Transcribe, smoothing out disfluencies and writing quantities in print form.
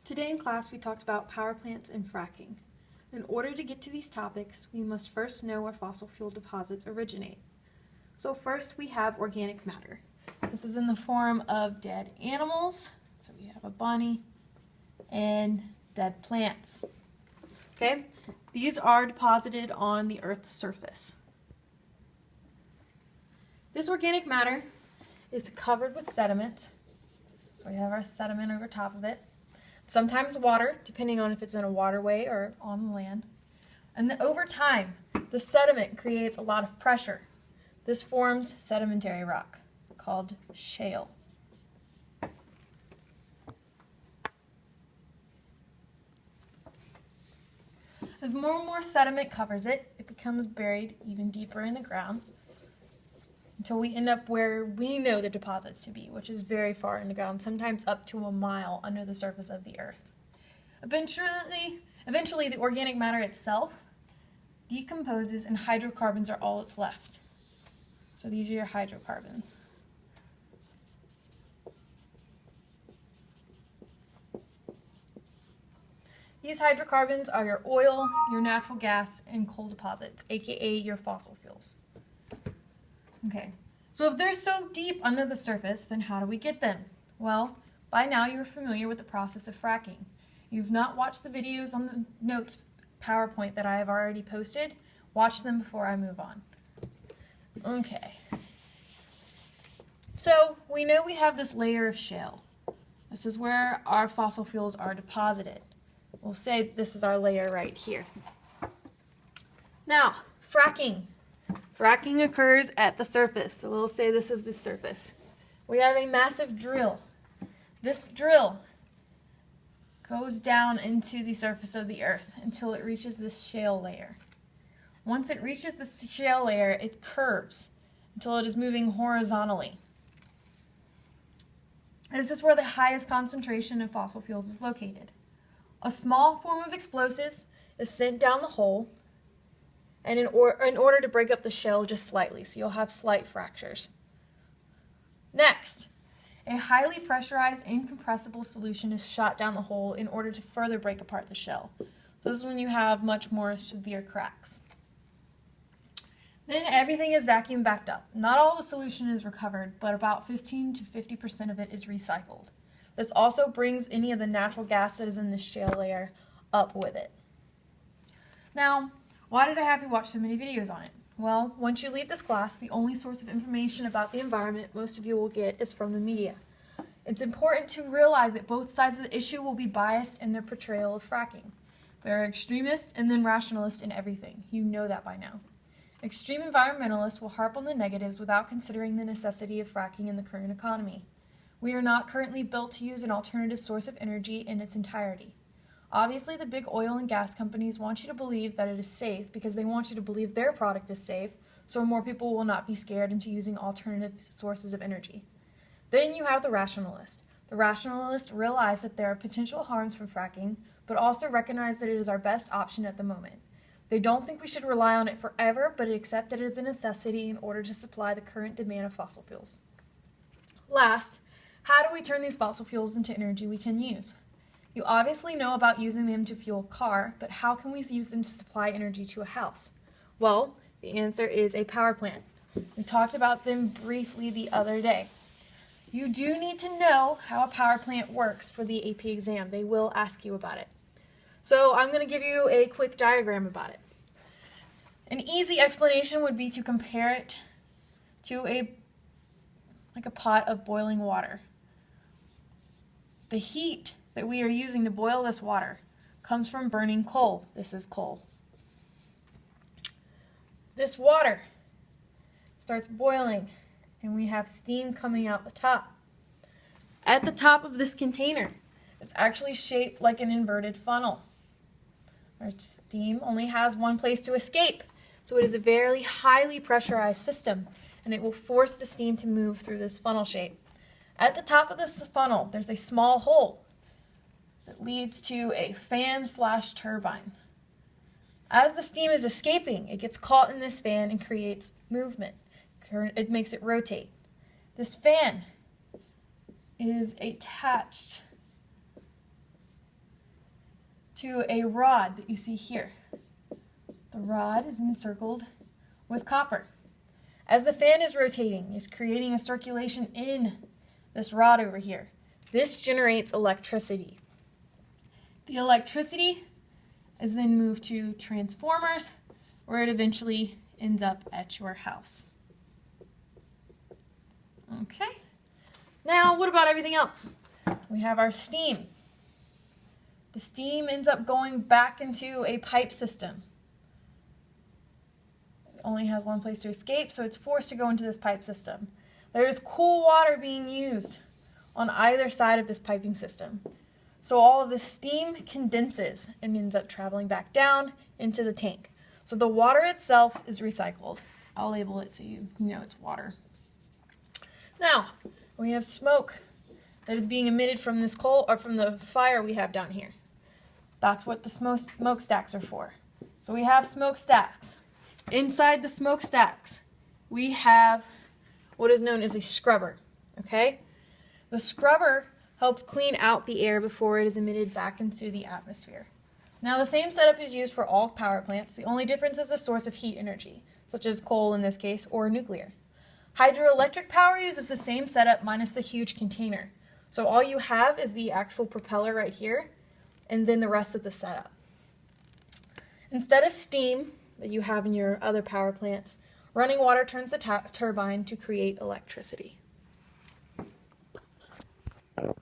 Today in class we talked about power plants and fracking. In order to get to these topics, we must first know where fossil fuel deposits originate. So first we have organic matter. This is in the form of dead animals. So we have a bunny and dead plants. Okay? These are deposited on the Earth's surface. This organic matter is covered with sediment. So we have our sediment over top of it. Sometimes water, depending on if it's in a waterway or on the land. And then over time, the sediment creates a lot of pressure. This forms sedimentary rock, called shale. As more and more sediment covers it, it becomes buried even deeper in the ground until we end up where we know the deposits to be, which is very far in the ground, sometimes up to a mile under the surface of the earth. Eventually, the organic matter itself decomposes and hydrocarbons are all that's left. So these are your hydrocarbons. These hydrocarbons are your oil, your natural gas, and coal deposits, aka your fossil fuels. Okay, so if they're so deep under the surface, then how do we get them? Well, by now you're familiar with the process of fracking. You've not watched the videos on the notes PowerPoint that I have already posted. Watch them before I move on. Okay. So we know we have this layer of shale. This is where our fossil fuels are deposited. We'll say this is our layer right here. Now, fracking. Fracking occurs at the surface, so we'll say this is the surface. We have a massive drill. This drill goes down into the surface of the earth until it reaches this shale layer. Once it reaches the shale layer, it curves until it is moving horizontally. This is where the highest concentration of fossil fuels is located. A small form of explosives is sent down the hole, and in order to break up the shell just slightly, so you'll have slight fractures. Next, a highly pressurized incompressible solution is shot down the hole in order to further break apart the shell. So this is when you have much more severe cracks. Then everything is vacuum backed up. Not all the solution is recovered, but about 15 to 50% of it is recycled. This also brings any of the natural gas that is in the shale layer up with it. Now, why did I have you watch so many videos on it? Well, once you leave this class, the only source of information about the environment most of you will get is from the media. It's important to realize that both sides of the issue will be biased in their portrayal of fracking. There are extremists and then rationalists in everything. You know that by now. Extreme environmentalists will harp on the negatives without considering the necessity of fracking in the current economy. We are not currently built to use an alternative source of energy in its entirety. Obviously, the big oil and gas companies want you to believe that it is safe because they want you to believe their product is safe, so more people will not be scared into using alternative sources of energy. Then you have the rationalist. The rationalists realize that there are potential harms from fracking, but also recognize that it is our best option at the moment. They don't think we should rely on it forever, but accept that it is a necessity in order to supply the current demand of fossil fuels. Last, how do we turn these fossil fuels into energy we can use? You obviously know about using them to fuel a car, but how can we use them to supply energy to a house? Well, the answer is a power plant. We talked about them briefly the other day. You do need to know how a power plant works for the AP exam. They will ask you about it. So I'm going to give you a quick diagram about it. An easy explanation would be to compare it to like a pot of boiling water. The heat that we are using to boil this water comes from burning coal. This is coal. This water starts boiling and we have steam coming out the top. At the top of this container, it's actually shaped like an inverted funnel. Our steam only has one place to escape, so it is a very highly pressurized system, and it will force the steam to move through this funnel shape. At the top of this funnel, there's a small hole that leads to a fan/turbine. As the steam is escaping, it gets caught in this fan and creates movement. It makes it rotate. This fan is attached to a rod that you see here. The rod is encircled with copper. As the fan is rotating, it's creating a circulation in this rod over here. This generates electricity. The electricity is then moved to transformers, where it eventually ends up at your house. Okay. Now, what about everything else? We have our steam. The steam ends up going back into a pipe system. It only has one place to escape, so it's forced to go into this pipe system. There is cool water being used on either side of this piping system. So all of the steam condenses and ends up traveling back down into the tank. So the water itself is recycled. I'll label it so you know it's water. Now, we have smoke that is being emitted from this coal or from the fire we have down here. That's what the smokestacks are for. So we have smokestacks. Inside the smokestacks, we have what is known as a scrubber. Okay? The scrubber helps clean out the air before it is emitted back into the atmosphere. Now, the same setup is used for all power plants. The only difference is the source of heat energy, such as coal in this case, or nuclear. Hydroelectric power uses the same setup minus the huge container. So all you have is the actual propeller right here, and then the rest of the setup. Instead of steam that you have in your other power plants, running water turns the turbine to create electricity.